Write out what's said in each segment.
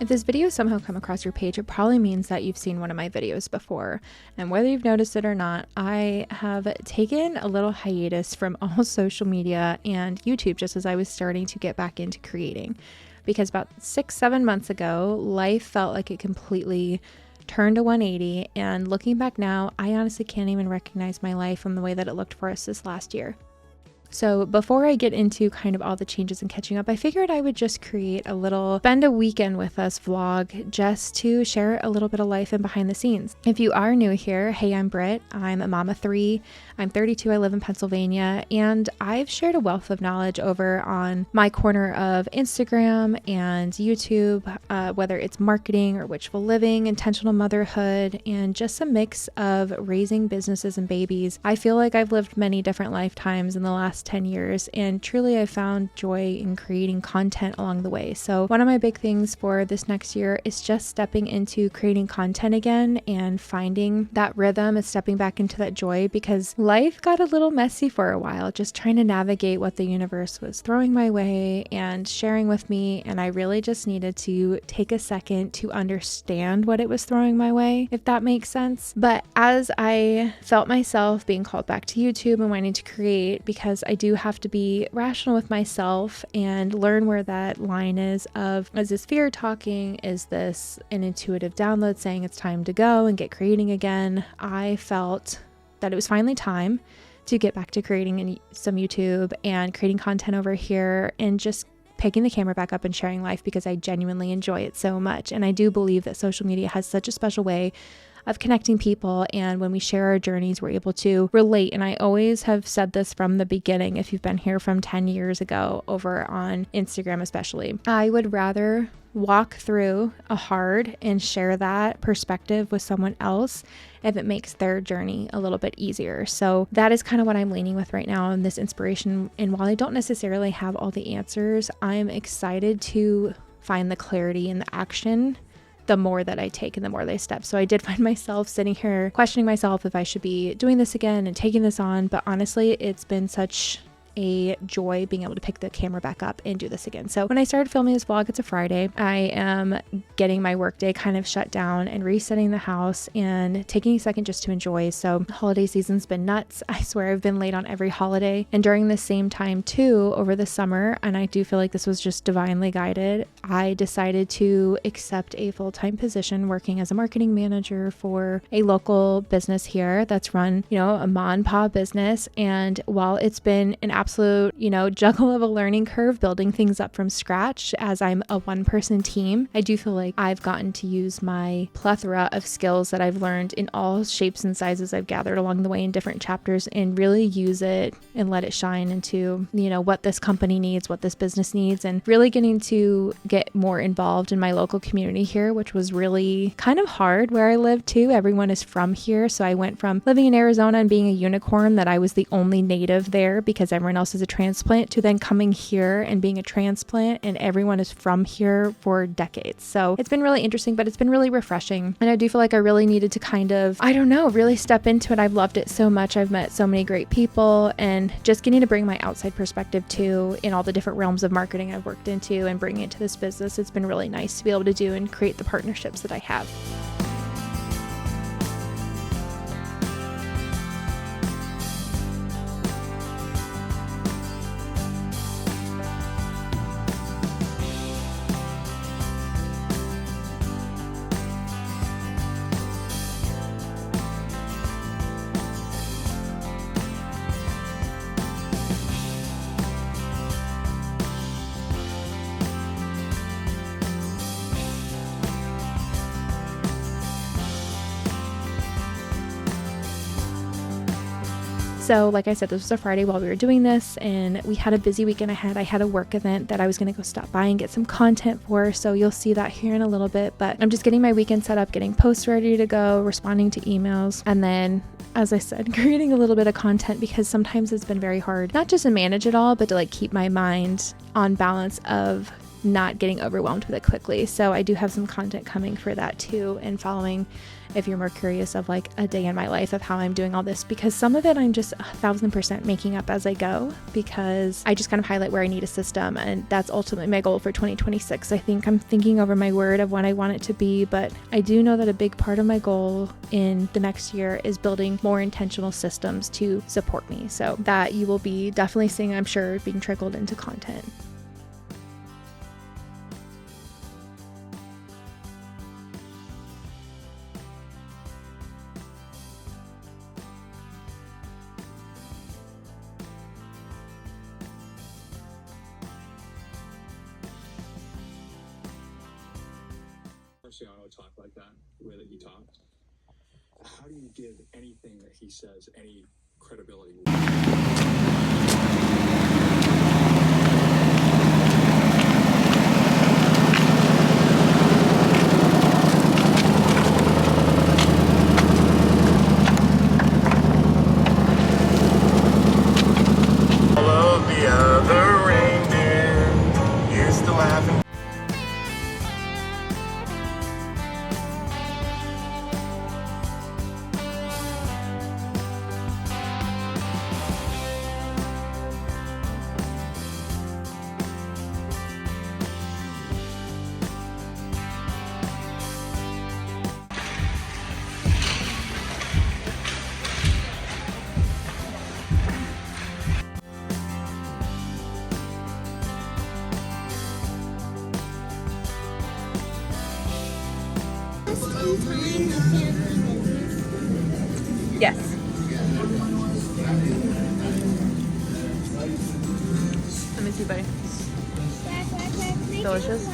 If this video somehow come across your page, it probably means that you've seen one of my videos before. And whether you've noticed it or not, I have taken a little hiatus from all social media and YouTube just as I was starting to get back into creating. Because about 6-7 months ago, life felt like it completely turned a 180. And looking back now, I honestly can't even recognize my life from the way that it looked for us this last year. So before I get into kind of all the changes and catching up, I figured I would just create a little spend a weekend with us vlog just to share a little bit of life and behind the scenes. If you are new here, hey, I'm Britt. I'm a mom of 3. I'm 32. I live in Pennsylvania, and I've shared a wealth of knowledge over on my corner of Instagram and YouTube, whether it's marketing or wishful living, intentional motherhood, and just a mix of raising businesses and babies. I feel like I've lived many different lifetimes in the last 10 years, and truly I found joy in creating content along the way. So one of my big things for this next year is just stepping into creating content again and finding that rhythm and stepping back into that joy, because life got a little messy for a while, just trying to navigate what the universe was throwing my way and sharing with me. And I really just needed to take a second to understand what it was throwing my way, if that makes sense. But as I felt myself being called back to YouTube and wanting to create, because I do have to be rational with myself and learn where that line is of, is this fear talking? Is this an intuitive download saying it's time to go and get creating again? I felt that it was finally time to get back to creating some YouTube and creating content over here and just picking the camera back up and sharing life, because I genuinely enjoy it so much. And I do believe that social media has such a special way of connecting people, and when we share our journeys, we're able to relate. And I always have said this from the beginning, if you've been here from 10 years ago over on Instagram especially, I would rather walk through a hard and share that perspective with someone else if it makes their journey a little bit easier. So that is kind of what I'm leaning with right now in this inspiration. And while I don't necessarily have all the answers, I'm excited to find the clarity and the action the more that I take and the more they step. So I did find myself sitting here questioning myself if I should be doing this again and taking this on. But honestly, it's been such a joy being able to pick the camera back up and do this again. So when I started filming this vlog, it's a Friday. I am getting my workday kind of shut down and resetting the house and taking a second just to enjoy. So holiday season's been nuts. I swear I've been late on every holiday. And during the same time too, over the summer, and I do feel like this was just divinely guided, I decided to accept a full-time position working as a marketing manager for a local business here that's run, a ma and pa business. And while it's been an absolute, juggle of a learning curve, building things up from scratch as I'm a one-person team, I do feel like I've gotten to use my plethora of skills that I've learned in all shapes and sizes I've gathered along the way in different chapters, and really use it and let it shine into, what this company needs, what this business needs, and really getting to get more involved in my local community here, which was really kind of hard where I live too. Everyone is from here. So I went from living in Arizona and being a unicorn that I was the only native there because everyone else is a transplant, to then coming here and being a transplant and everyone is from here for decades. So it's been really interesting, but it's been really refreshing. And I do feel like I really needed to kind of, really step into it. I've loved it so much. I've met so many great people, and just getting to bring my outside perspective too in all the different realms of marketing I've worked into and bringing it to this business. It's been really nice to be able to do and create the partnerships that I have. So like I said, this was a Friday while we were doing this, and we had a busy weekend ahead. I had a work event that I was going to go stop by and get some content for, so you'll see that here in a little bit. But I'm just getting my weekend set up, getting posts ready to go, responding to emails, and then, as I said, creating a little bit of content, because sometimes it's been very hard, not just to manage it all, but to keep my mind on balance of not getting overwhelmed with it quickly. So I do have some content coming for that too, and following, if you're more curious, of like a day in my life of how I'm doing all this, because some of it I'm just 1000% making up as I go, because I just kind of highlight where I need a system, and that's ultimately my goal for 2026. I think I'm thinking over my word of what I want it to be, but I do know that a big part of my goal in the next year is building more intentional systems to support me. So that you will be definitely seeing, I'm sure, being trickled into content. Marciano talk like that, the way that he talks? How do you give anything that he says any credibility? All of the other reindeer used to laugh and Yes. Let me see, buddy. Delicious.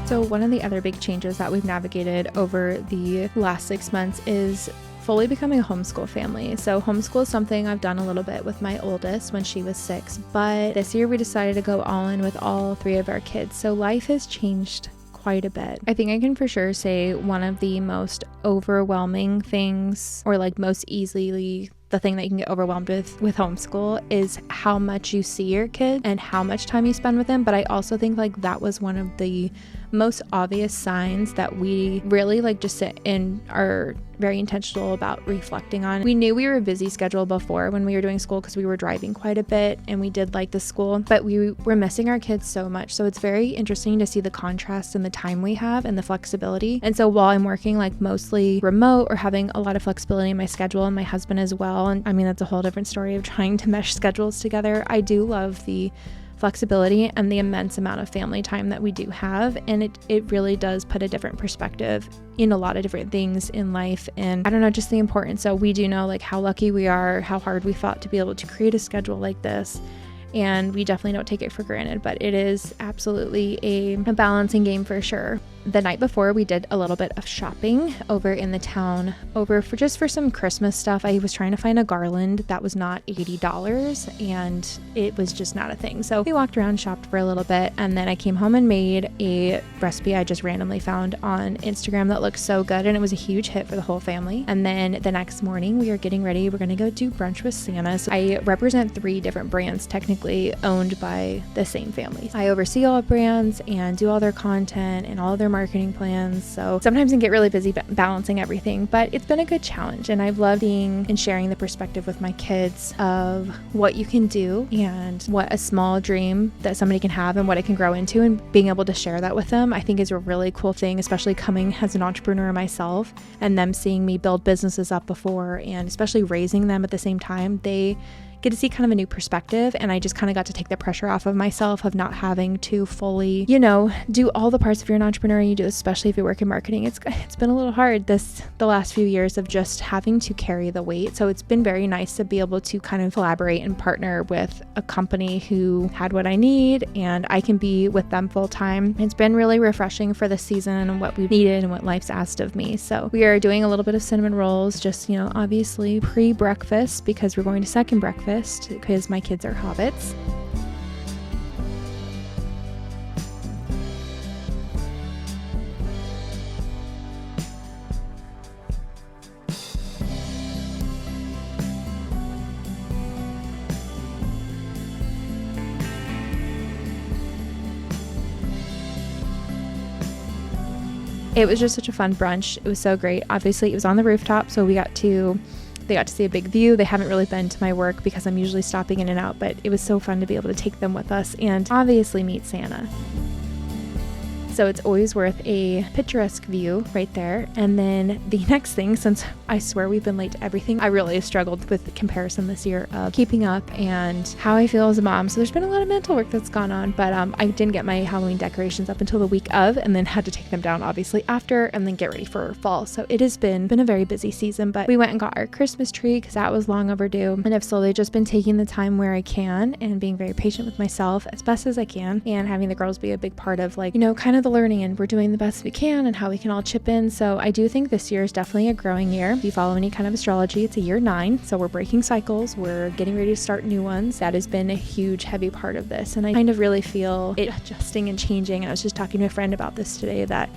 So one of the other big changes that we've navigated over the last 6 months is fully becoming a homeschool family. So homeschool is something I've done a little bit with my oldest when she was 6, but this year we decided to go all in with all 3 of our kids. So life has changed quite a bit. I think I can for sure say one of the most overwhelming things, or like most easily the thing that you can get overwhelmed with homeschool, is how much you see your kid and how much time you spend with them. But I also think like that was one of the most obvious signs that we really like just sit and are very intentional about reflecting on. We knew we were a busy schedule before when we were doing school because we were driving quite a bit and we did like the school, but we were missing our kids so much. So it's very interesting to see the contrast in the time we have and the flexibility. And so while I'm working like mostly remote or having a lot of flexibility in my schedule, and my husband as well, and I mean that's a whole different story of trying to mesh schedules together, I do love the flexibility and the immense amount of family time that we do have, and it really does put a different perspective in a lot of different things in life. And I don't know, just the importance. So we do know like how lucky we are, how hard we fought to be able to create a schedule like this, and we definitely don't take it for granted, but it is absolutely a balancing game for sure. The night before, we did a little bit of shopping over in the town, for some Christmas stuff. I was trying to find a garland that was not $80, and it was just not a thing. So we walked around, shopped for a little bit, and then I came home and made a recipe I just randomly found on Instagram that looked so good, and it was a huge hit for the whole family. And then the next morning, we are getting ready. We're gonna go do brunch with Santa. So I represent 3 different brands technically owned by the same family. I oversee all brands and do all their content and all of their marketing plans. So sometimes I can get really busy balancing everything, but it's been a good challenge, and I've loved being and sharing the perspective with my kids of what you can do and what a small dream that somebody can have and what it can grow into, and being able to share that with them I think is a really cool thing, especially coming as an entrepreneur myself and them seeing me build businesses up before, and especially raising them at the same time. They get to see kind of a new perspective, and I just kind of got to take the pressure off of myself of not having to fully, do all the parts. If you're an entrepreneur and you do this, especially if you work in marketing, it's been a little hard the last few years of just having to carry the weight. So it's been very nice to be able to kind of collaborate and partner with a company who had what I need, and I can be with them full time. It's been really refreshing for the season and what we've needed and what life's asked of me. So we are doing a little bit of cinnamon rolls, just obviously pre-breakfast, because we're going to second breakfast because my kids are hobbits. It was just such a fun brunch. It was so great. Obviously, it was on the rooftop, so they got to see a big view. They haven't really been to my work because I'm usually stopping in and out, but it was so fun to be able to take them with us and obviously meet Santa. So it's always worth a picturesque view right there. And then the next thing, since I swear we've been late to everything, I really struggled with the comparison this year of keeping up and how I feel as a mom. So there's been a lot of mental work that's gone on, but I didn't get my Halloween decorations up until the week of, and then had to take them down obviously after, and then get ready for fall. So it has been a very busy season, but we went and got our Christmas tree because that was long overdue. And I've slowly just been taking the time where I can and being very patient with myself as best as I can, and having the girls be a big part of, like, kind of the learning, and we're doing the best we can and how we can all chip in. So I do think this year is definitely a growing year. If you follow any kind of astrology, it's a year 9. So we're breaking cycles. We're getting ready to start new ones. That has been a huge, heavy part of this. And I kind of really feel it adjusting and changing. And I was just talking to a friend about this today, that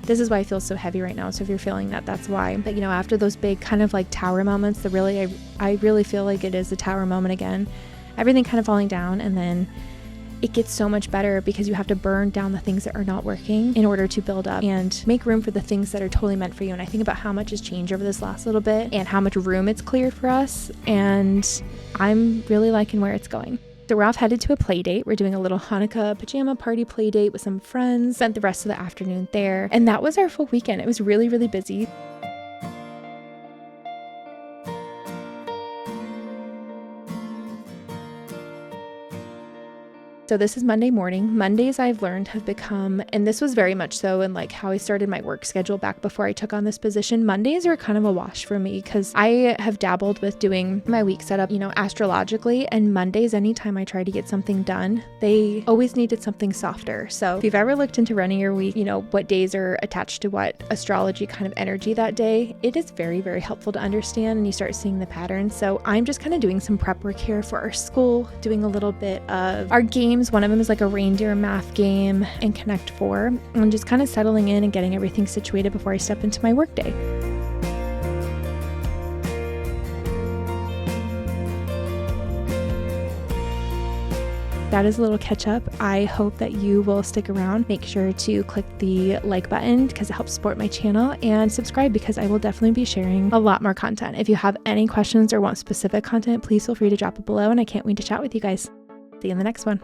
this is why I feel so heavy right now. So if you're feeling that, that's why. But after those big kind of like tower moments, I really feel like it is a tower moment again. Everything kind of falling down, and then it gets so much better because you have to burn down the things that are not working in order to build up and make room for the things that are totally meant for you. And I think about how much has changed over this last little bit and how much room it's cleared for us. And I'm really liking where it's going. So we're off headed to a play date. We're doing a little Hanukkah pajama party play date with some friends. Spent the rest of the afternoon there. And that was our full weekend. It was really, really busy. So this is Monday morning. Mondays, I've learned, have become, and this was very much so in like how I started my work schedule back before I took on this position. Mondays are kind of a wash for me because I have dabbled with doing my week setup, astrologically, and Mondays, anytime I try to get something done, they always needed something softer. So if you've ever looked into running your week, what days are attached to what astrology kind of energy that day, it is very, very helpful to understand, and you start seeing the patterns. So I'm just kind of doing some prep work here for our school, doing a little bit of our games. One of them is like a reindeer math game and Connect 4, and just kind of settling in and getting everything situated before I step into my work day. That is a little catch up. I hope that you will stick around. Make sure to click the like button because it helps support my channel, and subscribe because I will definitely be sharing a lot more content. If you have any questions or want specific content, please feel free to drop it below, and I can't wait to chat with you guys. See you in the next one.